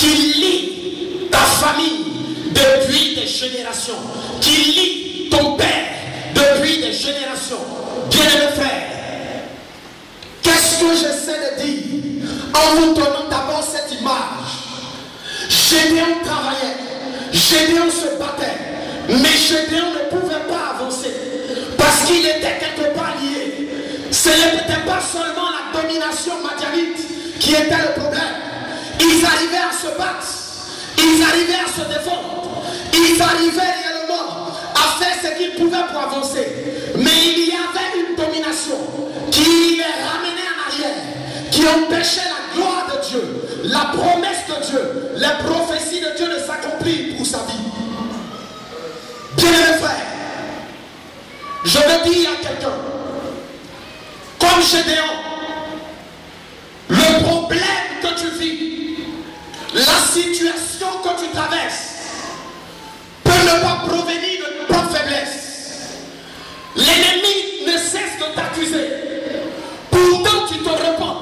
qui lie ta famille depuis des générations, qui lie ton père depuis des générations. Bien-aimés frères, qu'est-ce que j'essaie de dire en vous donnant d'abord cette image? Gédéon travaillait, Gédéon se battait, mais Gédéon ne pouvait pas avancer parce qu'il était quelque part lié. Ce n'était pas seulement la domination madianite qui était le problème. Ils arrivaient à se battre, ils arrivaient à se défendre, ils arrivaient réellement à faire ce qu'ils pouvaient pour avancer. Mais il y avait une domination qui les ramenait en arrière, qui empêchait la gloire de Dieu, la promesse de Dieu, les prophéties de Dieu de s'accomplir pour sa vie. Bien-aimés frères, je veux dire à quelqu'un, comme Gédéon, le problème que tu vis, la situation que tu traverses, peut ne pas provenir de ta faiblesse. L'ennemi ne cesse de t'accuser. Pourtant tu te repens.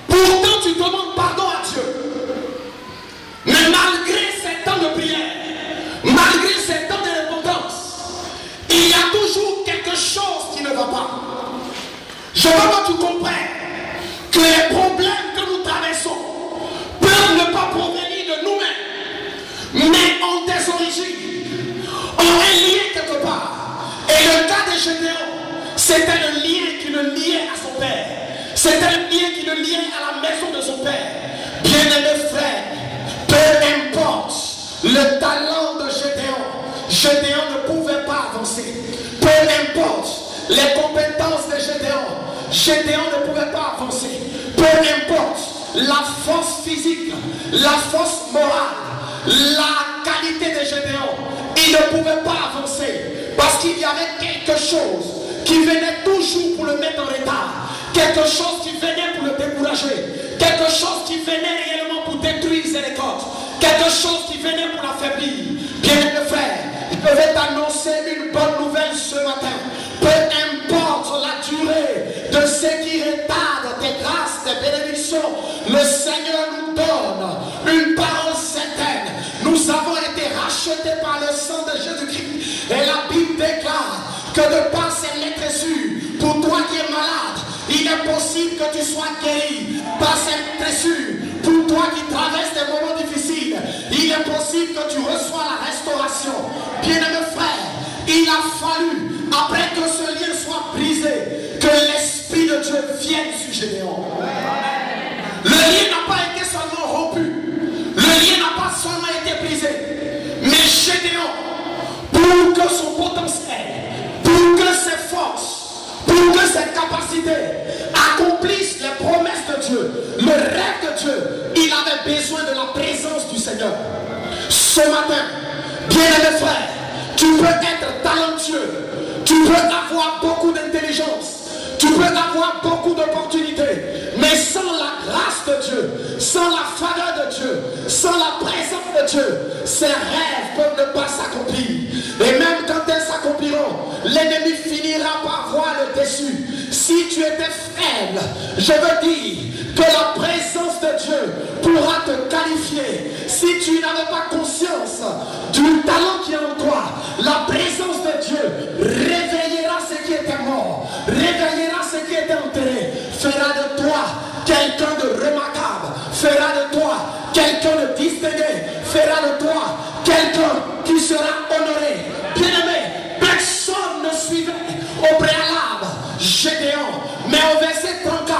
Pourtant tu demandes pardon à Dieu. Mais malgré ces temps de prière, malgré ces temps de repentance, il y a toujours quelque chose qui ne va pas. Je veux que tu comprennes que les problèmes que nous traversons peuvent ne pas provenir de nous-mêmes, mais ont des origines, ont un lien quelque part. Et le cas de Gédéon, c'était le lien qui le liait à son père. C'était le lien qui le liait à la maison de son père. Bien-aimés frères, peu importe le talent de Gédéon, Gédéon ne pouvait pas avancer. Peu importe les compétences de Gédéon, Gédéon ne pouvait pas avancer. Peu importe la force physique, la force morale, la qualité de Gédéon, il ne pouvait pas avancer parce qu'il y avait quelque chose qui venait toujours pour le mettre en retard, quelque chose qui venait pour le décourager, quelque chose qui venait réellement pour détruire ses récoltes, quelque chose qui venait pour l'affaiblir. Bien-aimés frères, je vais t'annoncer une bonne nouvelle ce matin. Peu importe la durée de ce qui retarde tes grâces, tes bénédictions, le Seigneur nous donne une parole certaine. Nous avons été rachetés par le sang de Jésus-Christ. Et la Bible déclare que de par ces lettres sûres, pour toi qui es malade, il est possible que tu sois guéri par cette blessure. Pour toi qui traverses des moments difficiles, il est possible que tu reçois la restauration. Bien-aimés frères, il a fallu, après que ce lien soit brisé, que l'Esprit de Dieu vienne sur Gédéon. Le lien n'a pas été seulement rompu, le lien n'a pas seulement été brisé, mais Gédéon, pour que son potentiel, pour que ses forces, pour que ses capacités accomplissent les promesses de Dieu, le rêve de Dieu, il avait besoin de la présence du Seigneur. Ce matin, bien-aimés frères, tu peux être talentueux, tu peux avoir beaucoup d'intelligence, tu peux avoir beaucoup d'opportunités, mais sans la grâce de Dieu, sans la faveur de Dieu, sans la présence de Dieu, ces rêves peuvent ne pas s'accomplir. Et même quand elles s'accompliront, l'ennemi finira par voir le dessus. Si tu étais faible, je veux dire que la présence de Dieu pourra te qualifier. Si tu n'avais pas conscience du talent qui est en toi, la présence de Dieu réveillera ce qui était mort, réveillera ce qui était enterré, fera de toi quelqu'un de remarquable, fera de toi quelqu'un de distingué, fera de toi quelqu'un qui sera honoré. Bien-aimé, personne ne suivait au préalable Gédéon, mais au verset 34,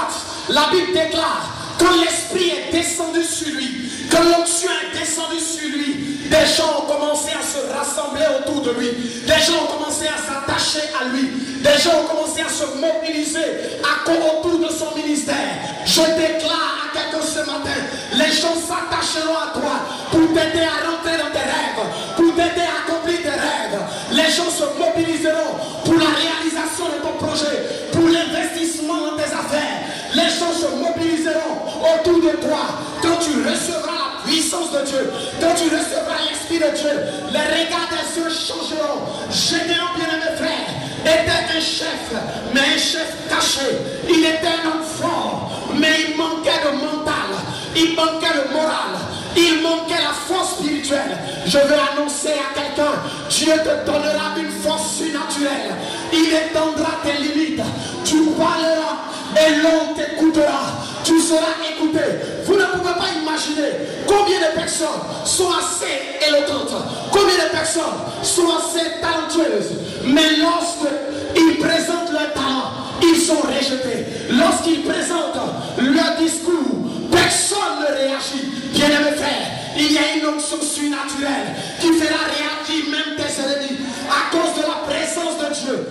la Bible déclare: quand l'Esprit est descendu sur lui, quand l'onction est descendue sur lui, des gens ont commencé à se rassembler autour de lui, des gens ont commencé à s'attacher à lui, des gens ont commencé à se mobiliser autour de son ministère. Je déclare à quelqu'un ce matin, les gens s'attacheront à toi pour t'aider à rentrer dans tes rêves, pour t'aider à accomplir tes rêves. Les gens se mobiliseront pour la réalisation de ton projet, pour l'investissement dans tes affaires. Les gens se mobiliseront autour de toi quand tu recevras la puissance de Dieu, quand tu recevras l'Esprit de Dieu. Les regards des yeux changeront. Gédéon, bien-aimé frère, était un chef, mais un chef caché. Il était un homme fort, mais il manquait de mental, il manquait de moral. Il manquait la force spirituelle. Je veux annoncer à quelqu'un, Dieu te donnera une force surnaturelle. Il étendra tes limites. Tu parleras et l'on t'écoutera. Tu seras écouté. Vous ne pouvez pas imaginer combien de personnes sont assez éloquentes, combien de personnes sont assez talentueuses, mais lorsqu'ils présentent leur talent, ils sont rejetés. Lorsqu'ils présentent leur discours, personne ne réagit. Bien-aimé frère, il y a une onction surnaturelle qui fera réagir même tes ennemis à cause de la présence de Dieu.